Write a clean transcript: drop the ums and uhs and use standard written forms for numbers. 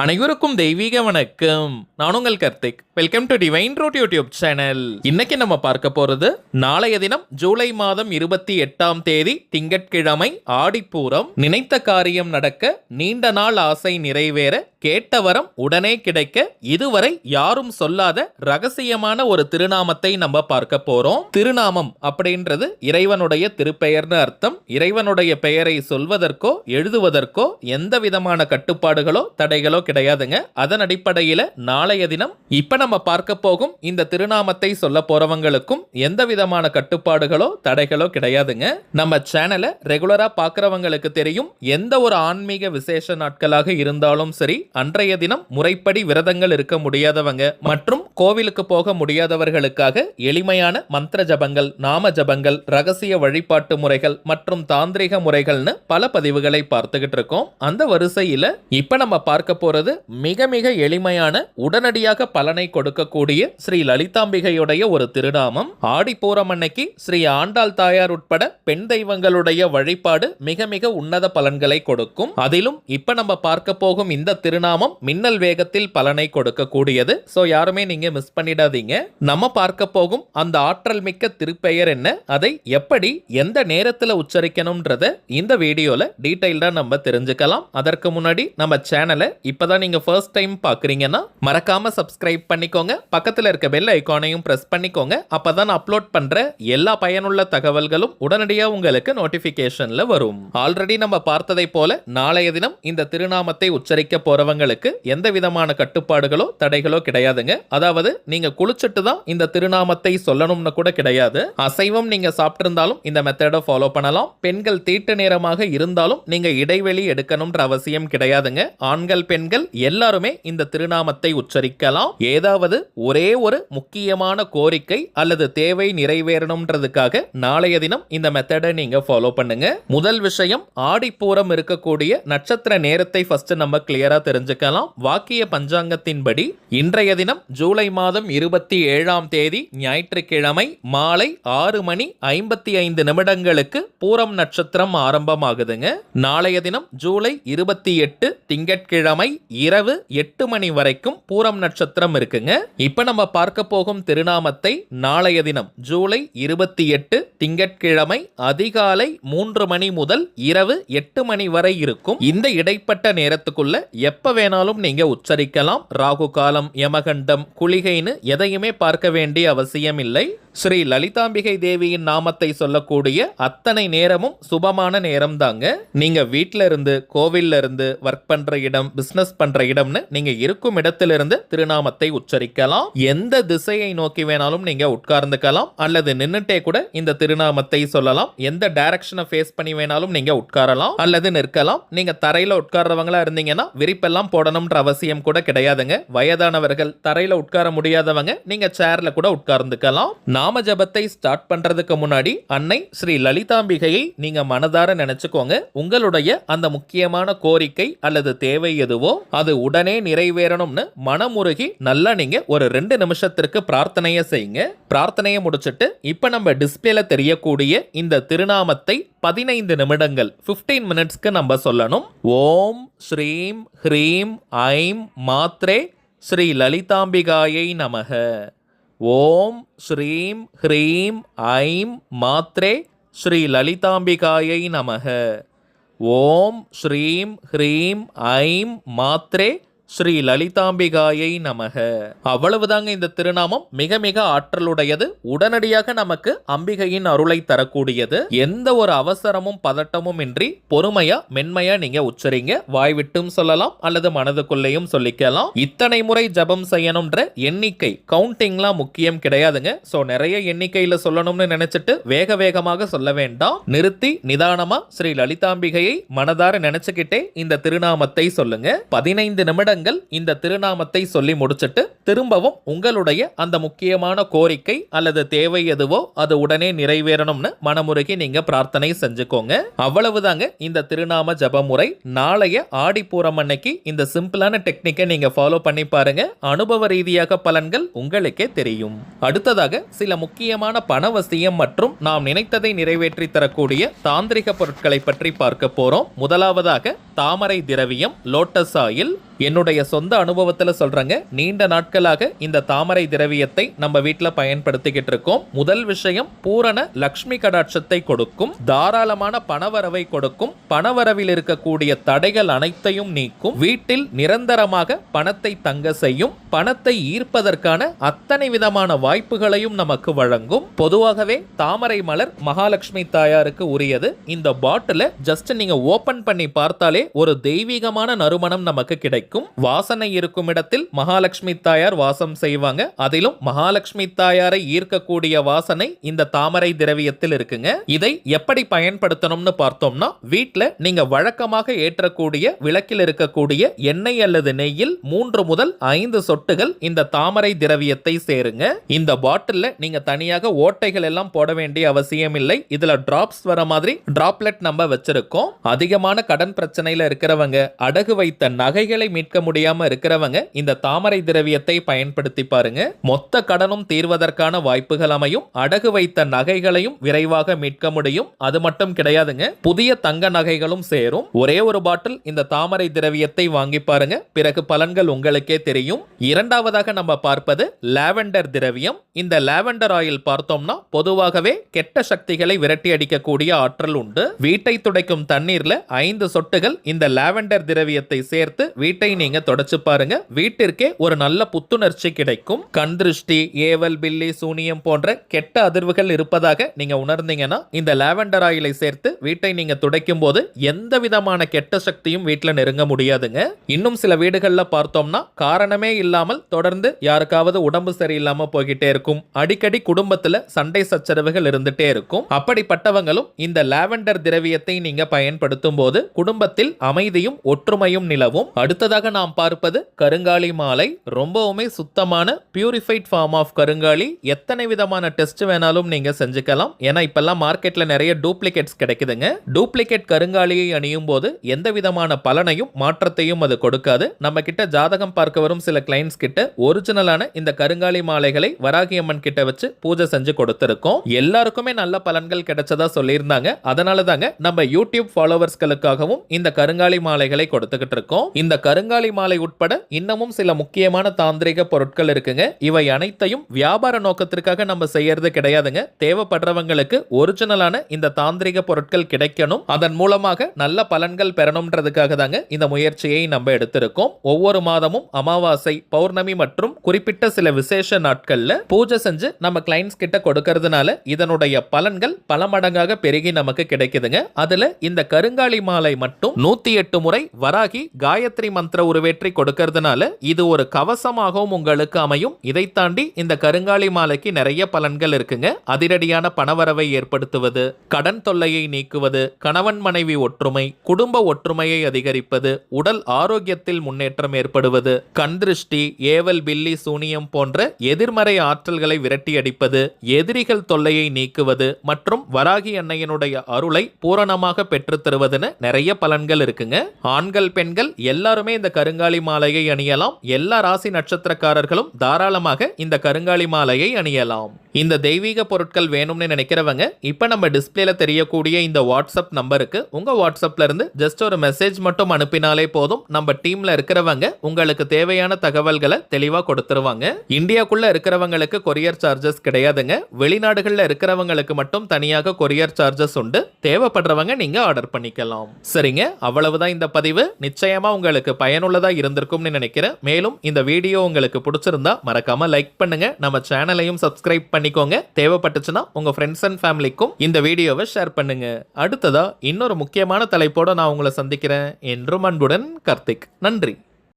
அனைவருக்கும் தெய்வீக வணக்கம். நான் உங்கள் Karthik. Welcome to divine root YouTube channel. இன்னைக்கு நம்ம பார்க்க போறது நாளைய தினம் ஜூலை மாதம் 28ஆம் தேதி திங்கட்கிழமை ஆடிப்பூரம். நினைத்த காரியம் நடக்க, நீண்ட நாள் ஆசை நிறைவேற, கேட்ட வரம் உடனே கிடைக்க, இதுவரை யாரும் சொல்லாத ரகசியமான ஒரு திருநாமத்தை நம்ம பார்க்க போறோம். திருநாமம் அப்படின்றது இறைவனுடைய திருப்பெயர்னு அர்த்தம். இறைவனுடைய பெயரை சொல்வதற்கோ எழுதுவதற்கோ எந்த விதமான கட்டுப்பாடுகளோ தடைகளோ கிடையாதுங்க. அதன் அடிப்படையில நாளைய தினம் இப்ப நம்ம பார்க்க போகும் இந்த திருநாமத்தை சொல்ல போறவங்களுக்கும் எந்த விதமான கட்டுப்பாடுகளோ தடைகளோ கிடையாதுங்க. நம்ம சேனலை ரெகுலரா பார்க்கறவங்களுக்கு தெரியும், எந்த ஒரு ஆன்மீக விசேஷ நாட்களாக இருந்தாலும் சரி, அன்றைய தினம் முறைப்படி விரதங்கள் இருக்க முடியாதவங்க மற்றும் கோவிலுக்கு போக முடியாதவர்களுக்காக எளிமையான மந்திர ஜபங்கள், நாம ஜபங்கள், ரகசிய வழிபாட்டு முறைகள் மற்றும் தாந்திரிக முறைகள்னு பல பதிவுகளை பார்த்துக்கிட்டு இருக்கோம். அந்த வரிசையில இப்ப நம்ம பார்க்க போறது மிக மிக எளிமையான, உடனடியாக பலனை கொடுக்கக்கூடிய ஸ்ரீ லலிதாம்பிகையுடைய ஒரு திருநாமம். ஆடிப்பூரம் அன்னைக்கு ஸ்ரீ ஆண்டாள் தாயார் உட்பட பெண் தெய்வங்களுடைய வழிபாடு மிக மிக உன்னத பலன்களை கொடுக்கும். அதிலும் இப்ப நம்ம பார்க்க போகும் இந்த திருநாமம் மின்னல் வேகத்தில் பலனை கொடுக்கக்கூடியது. சோ யாருமே நீங்க மிஸ் பண்ணிடாதீங்க. நம்ம பார்க்க போகும் அந்த ஆற்றல் மிக்க திருப்பெயர் என்ன, அதை எப்படி எந்த நேரத்துல உச்சரிக்கணும்ன்றத இந்த வீடியோல டீடைல்டா நம்ம தெரிஞ்சுக்கலாம். அதற்கு முன்னாடி நம்ம சேனலை இப்பதான் நீங்க ஃபர்ஸ்ட் டைம் பாக்குறீங்கன்னா மறக்காம சப்ஸ்கிரைப் பண்ணிக்கோங்க. பக்கத்துல இருக்க பெல் ஐகானையும் பிரஸ் பண்ணிக்கோங்க. அப்பதான் அப்லோட் பண்ற எல்லா பயனுள்ள தகவல்களும் உடனடியா உங்களுக்கு நோட்டிபிகேஷன்ல வரும். ஆல்ரெடி நம்ம பார்த்ததை போல நாளைய தினம் இந்த திருநாமத்தை உச்சரிக்க போறவங்களுக்கு எந்த விதமான கட்டுப்பாடுகளோ தடைகளோ கிடையாதுங்க. அதாவது நீங்க குளிச்சுட்டு தான் இந்த திருநாமத்தை சொல்லணும்னு கூட கிடையாது. அசைவம் நீங்க சாப்பிட்டிருந்தாலும் இந்த மெத்தடை ஃபாலோ பண்ணலாம். பெண்கள் தீட்டு நேரமாக இருந்தாலும் நீங்க இடைவெளி எடுக்கணும்ன்ற அவசியம் கிடையாதுங்க. ஆண்கள் பெண்கள் எல்லாருமே இந்த திருநாமத்தை உச்சரிக்கலாம். ஏதாவது ஒரே ஒரு முக்கியமான கோரிக்கை அல்லது தேவை நிறைவேறணும்ன்றதுக்காக நாளைய தினம் இந்த மெத்தடை நீங்க ஃபாலோ பண்ணுங்க. முதல் விஷயம், ஆடிப்பூரம் இருக்கக்கூடிய நட்சத்திர நேரத்தை ஃபர்ஸ்ட் நம்ம கிளியரா தெரிஞ்சுக்கலாம். வாக்கிய பஞ்சாங்கத்தின்படி இன்றைய தினம் ஜூலை மாதம் 27ஆம் தேதி ஞாயிற்றுக்கிழமை மாலை 6:55 பூரம் நட்சத்திரம் ஆரம்பமாகுதுங்க. நாளைய தினம் ஜூலை 28 திங்கட்கிழமை இரவு 8 மணி வரைக்கும் பூரம் நட்சத்திரம் இருக்குங்க. இப்ப நம்ம பார்க்க போகும் திருநாமத்தை நாளைய தினம் ஜூலை 28 திங்கட்கிழமை அதிகாலை 3 மணி முதல் இரவு 8 மணி வரை இருக்கும். இந்த இடைப்பட்ட நேரத்துக்குள்ள எப்ப வேணாலும் நீங்க உச்சரிக்கலாம். ராகு காலம், யமகண்டம், குளிகைன்னு எதையுமே பார்க்க வேண்டிய அவசியம் இல்லை. ஸ்ரீ லலிதாம்பிகை தேவியின் நாமத்தை சொல்லக்கூடிய அத்தனை நேரமும் சுபமான நேரம் தாங்க. நீங்க வீட்ல இருந்து, கோவில்ல இருந்து, ஒர்க் பண்ற இடம், பிசினஸ் பண்ற இடம்னு நீங்க இருக்கும் இடத்திலிருந்து திருநாமத்தை உச்சரிக்கலாம். எந்த திசையை நோக்கி வேணாலும் நீங்க உட்கார்ந்துக்கலாம் அல்லது நின்னுட்டே கூட இந்த திருநாமத்தை சொல்லலாம். எந்த டைரக்ஷனை ஃபேஸ் பண்ணி வேணாலும் நீங்க உட்காரலாம் அல்லது நிற்கலாம். நீங்க தரையில உட்கார்றவங்களா இருந்தீங்கன்னா விரிப்பெல்லாம் போடணும்ன்ற அவசியம் கூட கிடையாதுங்க. வயதானவர்கள், தரையில உட்கார முடியாதவங்க நீங்க சேர்ல கூட உட்கார்ந்துக்கலாம். நாம ஜபத்தை ஸ்டார்ட் பண்றதுக்கு முன்னாடி அன்னை ஸ்ரீ லலிதாம்பிகையை நீங்க மனதார நினைச்சுக்கோங்க. உங்களுடைய அந்த முக்கியமான கோரிக்கை அல்லது தேவை எதுவோ அது உடனே நிறைவேறணும்னு மனமுருகி நல்லா நீங்க ஒரு 2 நிமிஷத்திற்கு பிரார்த்தனையை செய்யுங்க. பிரார்த்தனையை முடிச்சிட்டு இப்ப நம்ம டிஸ்பிளேல தெரியக்கூடிய இந்த திருநாமத்தை 15 நிமிடங்கள் 15 மினிட்ஸ்க்கு நம்ம சொல்லணும். ஓம் ஸ்ரீம் ஹ்ரீம் ஐம் மாத்ரே ஸ்ரீ லலிதாம்பிகாயை நமக. ஓம் ஸ்ரீம் ஹ்ரீம் ஐம் மாத்ரே ஸ்ரீ லலிதாம்பிகாயை நமக. ஓம் ஸ்ரீம் ஹ்ரீம் ஐம் மாத்ரே ஸ்ரீ லலிதாம்பிகாயை நமக. அவ்வளவுதாங்க இந்த திருநாமம். மிக மிக ஆற்றலுடையது. உடனடியாக நமக்கு அம்பிகையின் அருளை தரக்கூடியது. எந்த ஒரு அவசரமும் பதட்டமும் இன்றி பொறுமையா மென்மையா நீங்க உச்சரிங்க. வாய் விட்டும் சொல்லலாம் அல்லது மனதுக்குள்ளேயும் சொல்லிக்கலாம். இத்தனை முறை ஜபம் செய்யணும்ன்ற எண்ணிக்கை, கவுண்டிங்லாம் முக்கியம் கிடையாதுங்க. சோ நிறைய எண்ணிக்கையில சொல்லணும்னு நினைச்சிட்டு வேக வேகமாக சொல்ல வேண்டாம். நிறுத்தி நிதானமா ஸ்ரீ லலிதாம்பிகையை மனதார நினைச்சுக்கிட்டே இந்த திருநாமத்தை சொல்லுங்க. 15 நிமிடங்கள் இந்த திருநாமத்தை சொல்லி முடிச்சிட்டு திரும்பவும் உங்களுடைய அந்த முக்கியமான கோரிக்கை அல்லது தேவை எதுவோ அது உடனே நிறைவேறணும்னு மனமுருகி நீங்க பிரார்த்தனை செஞ்சுக்கோங்க. அவ்வளவுதாங்க இந்த திருநாம ஜப முறை. நாளைய ஆடிப்பூரம் அன்னைக்கு இந்த சிம்பிளான டெக்னிக்கை நீங்க ஃபாலோ பண்ணி பாருங்க. அனுபவ ரீதியாக பலன்கள் உங்களுக்கே தெரியும். அடுத்ததாக சில முக்கியமான பணவசியம் மற்றும் நாம் நினைத்ததை நிறைவேற்றி தரக்கூடிய தாந்திரிக பொருட்களை பற்றி பார்க்க போறோம். முதலாவதாக தாமரை திரவியம், லோட்டஸ் ஆயில். என்னுடைய சொந்த அனுபவத்துல சொல்றேங்க, நீண்ட நாட்களாக இந்த தாமரை திரவியத்தை நம்ம வீட்டுல பயன்படுத்திக்கிட்டு இருக்கோம். முதல் விஷயம், பூரண லக்ஷ்மி கடாட்சத்தை கொடுக்கும், தாராளமான பணவரவை கொடுக்கும், பணவரவில் இருக்கக்கூடிய தடைகள் அனைத்தையும் நீக்கும், வீட்டில் நிரந்தரமாக பணத்தை தங்க செய்யும், பணத்தை ஈர்ப்பதற்கான அத்தனை விதமான வாய்ப்புகளையும் நமக்கு வழங்கும். பொதுவாகவே தாமரை மலர் மகாலட்சுமி தாயாருக்கு உரியது. இந்த பாட்டில ஜஸ்ட் நீங்க ஓபன் பண்ணி பார்த்தாலே ஒரு தெய்வீகமான நறுமணம் நமக்கு கிடைக்கும். வாசனை இருக்கும் இடத்தில் மகாலட்சுமி தாயார் வாசம் செய்வாங்க. அதிலும் மகாலட்சுமி தாயாரை ஈர்க்கக்கூடிய வாசனை இந்த தாமரை திரவியத்தில் இருக்குங்க. இதை எப்படி பயன்படுத்தணும்னு பார்த்தோம்னா, வீட்டில் நீங்க வழக்கமாக ஏற்றக்கூடிய விளக்கில் இருக்கக்கூடிய எண்ணெய் அல்லது நெய்யில் 3 முதல் 5 சொட்டுகள் இந்த தாமரை திரவியத்தை சேருங்க. இந்த பாட்டில் நீங்க தனியாக ஓட்டைகள் எல்லாம் போட வேண்டிய அவசியம் இல்லை. இதுல டிராப்ஸ் வர மாதிரி டிராப்லெட் நம்ம வச்சிருக்கோம். அதிகமான கடன் பிரச்சனையில இருக்கிறவங்க, அடகு வைத்த நகைகளை மீட்க முடியாம இருக்கிறவங்க இந்த தாமரை திரவியத்தை பயன்படுத்தி பாருங்க. மொத்த கடனும் தீர்வதற்கான வாய்ப்புகள் அமையும். அடகு வைத்த நகைகளையும் விரைவாக மீட்க முடியும். அது மட்டும் கிடையாதுங்க, புதிய தங்க நகைகளும் சேரும். ஒரே ஒரு பாட்டில் இந்த தாமரை திரவியத்தை வாங்கி பாருங்க, பிறகு பலன்கள் உங்களுக்கே தெரியும். இரண்டாவதாக நம்ம பார்ப்பது லாவெண்டர் திரவியம். இந்த லாவெண்டர் ஆயில் பார்த்தோம்னா பொதுவாகவே கெட்ட சக்திகளை விரட்டி அடிக்கக்கூடிய ஆற்றல் உண்டு. வீட்டை துடைக்கும் தண்ணீர்ல 5 சொட்டுகள் இந்த லாவெண்டர் திரவியத்தை சேர்த்து வீட்டை நீங்க தொடச்சு பாருங்க. வீட்டிற்கே ஒரு நல்ல புத்துணர்ச்சி கிடைக்கும். கண் திருஷ்டி, ஏவல், பில்லி, சூனியம் போன்ற கெட்ட அதிர்வுகள் இருப்பதாக நீங்க உணர்ந்தீங்கன்னா இந்த லாவெண்டர் ஆயிலை சேர்த்து வீட்டை நீங்க துடைக்கும் போது எந்த விதமான கெட்ட சக்தியும் வீட்டுல நெருங்க முடியாதுங்க. இன்னும் சில வீடுகள்ல பார்த்தோம்னா காரணமே இல்லாமல் தொடர்ந்து யாருக்காவது உடம்பு சரியில்லாம போய்கிட்டே இருக்கும். அடிக்கடி குடும்பத்துல சண்டை சச்சரவுகள் இருந்துட்டே இருக்கும். அப்படிப்பட்டவங்களும் இந்த லாவெண்டர் திரவியத்தை நீங்க பயன்படுத்தும் போது குடும்பத்தில் அமைதியும் ஒற்றுமையும் நிலவும். அடுத்ததாக நாம் பார்ப்பது கருங்காலி மாலை. ரொம்பவுமே சுத்தமான பியூரிஃபைட் ஃபார்ம் ஆஃப் கருங்காலி. எத்தனை விதமான டெஸ்ட் வேணாலும் நீங்க செஞ்சுக்கலாம். ஏன்னா இப்பெல்லாம் மார்க்கெட்ல நிறைய டூப்ளிகேட்ஸ் கிடைக்குதுங்க. டூப்ளிகேட் கருங்காலியை அணியும் போது எந்த விதமான பலனையும் மாற்றத்தையும் அது கொடுக்காது. நம்ம கிட்ட ஜாதகம் பார்க்க வரும் சில கிளைண்ட்ஸ் கிட்ட ஒரிஜினலான இந்த கருங்காலி மாலைகளை வராகி அம்மன் கிட்ட வச்சு பூஜை செஞ்சு கொடுத்திருக்கோம். எல்லாருக்குமே நல்ல பலன்கள் கிடைச்சதா சொல்லியிருந்தாங்க. அதனால தாங்க நம்ம யூடியூப் ஃபாலோவர்ஸ்களுக்காகவும் இந்த கருங்காலி மாலைகளை கொடுத்துக்கிட்டு இருக்கோம். இந்த கருங்காலி மாலை உட்பட இன்னமும் சில முக்கியமான தாந்திரிக பொருட்கள் இருக்குங்க. இவை அனைத்தையும் வியாபார நோக்கத்திற்காக நம்ம செய்யறது கிடையாதுங்க. தேவைப்படுறவங்களுக்கு ஒரிஜினலான இந்த தாந்திரிக பொருட்கள் கிடைக்கணும், அதன் மூலமாக நல்ல பலன்கள் பெறணும்ன்றதுக்காக தாங்க இந்த முயற்சியை நம்ம எடுத்திருக்கோம். ஒவ்வொரு மாதமும் அமாவாசை, பௌர்ணமி மற்றும் குறிப்பிட்ட சில விசேஷ நாட்கள்ல பூஜை செஞ்சு நம்ம கிளைண்ட்ஸ் கிட்ட கொடுக்கறதுனால இதனுடைய பலன்கள் பல மடங்காக பெருகி நமக்கு கிடைக்குதுங்க. அதுல இந்த கருங்காலி மாலை மட்டும் 108 முறை வராகி காயத்ரி மந்திர உருவேற்றி கொடுக்கிறதுனால இது ஒரு கவசமாகவும் உங்களுக்கு அமையும். இதை தாண்டி இந்த கருங்காலி மாலைக்கு நிறைய பலன்கள் இருக்குங்க. அதிரடியான பணவரவை ஏற்படுத்துவது, கடன் தொல்லையை நீக்குவது, கணவன் மனைவி ஒற்றுமை, குடும்ப ஒற்றுமையை அதிகரிப்பது, உடல் ஆரோக்கியத்தில் முன்னேற்றம் ஏற்படுவது, கண் திருஷ்டி, ஏவல், பில்லி, சூனியம் போன்ற எதிர்மறை ஆற்றல்களை விரட்டி அடிப்பது, எதிரிகள் தொல்லையை நீக்குவது மற்றும் வராகி அன்னையினுடைய அருளை பூரணமாக பெற்றுத் தருவதுன்னு நிறைய பலன்கள் இருக்குங்க. ஆண்கள், பெண்கள் எல்லாருமே இந்த கருங்காலி மாலையை அணியலாம். எல்லா ராசி நட்சத்திரக்காரர்களும் தாராளமாக இந்த கருங்காலி மாலையை அணியலாம். இந்த தெய்வீக பொருட்கள் வேணும்னு நினைக்கிறவங்க இப்ப நம்ம டிஸ்பிளேல தெரியக்கூடிய இந்த வாட்ஸ்அப் நம்பருக்கு உங்க வாட்ஸ்அப்ல இருந்து ஜஸ்ட் ஒரு மெசேஜ் மட்டும் அனுப்பினாலே போதும். நம்ம டீம்ல இருக்கிறவங்க உங்களுக்கு தேவையான தகவல்களை தெளிவா கொடுத்துருவாங்க. இந்தியாக்குள்ள இருக்கிறவங்களுக்கு கொரியர் சார்ஜஸ் கிடையாதுங்க. வெளிநாடுகள்ல இருக்கிறவங்களுக்கு மட்டும் தனியாக கொரியர் சார்ஜஸ் உண்டு. தேவைப்படுறவங்க நீங்க ஆர்டர் பண்ணிக்கலாம். சரிங்க, அவ்வளவுதான் இந்த பதிவு. நிச்சயமா உங்களுக்கு பயனுள்ளதா இருந்திருக்கும்னு நினைக்கிறேன். மேலும் இந்த வீடியோ உங்களுக்கு பிடிச்சிருந்தா மறக்காம லைக் பண்ணுங்க. நம்ம சேனலையும் சப்ஸ்கிரைப் பண்ணிக்கோங்க. தேவைப்பட்டுச்சுன்னா உங்க ஃப்ரெண்ட்ஸ் அண்ட் ஃபேமிலிக்கும் இந்த வீடியோவை ஷேர் பண்ணுங்க. அடுத்ததா இன்னொரு முக்கியமான தலைப்போட நான் உங்களை சந்திக்கிறேன். என்றும் அன்புடன் கார்த்திக். நன்றி.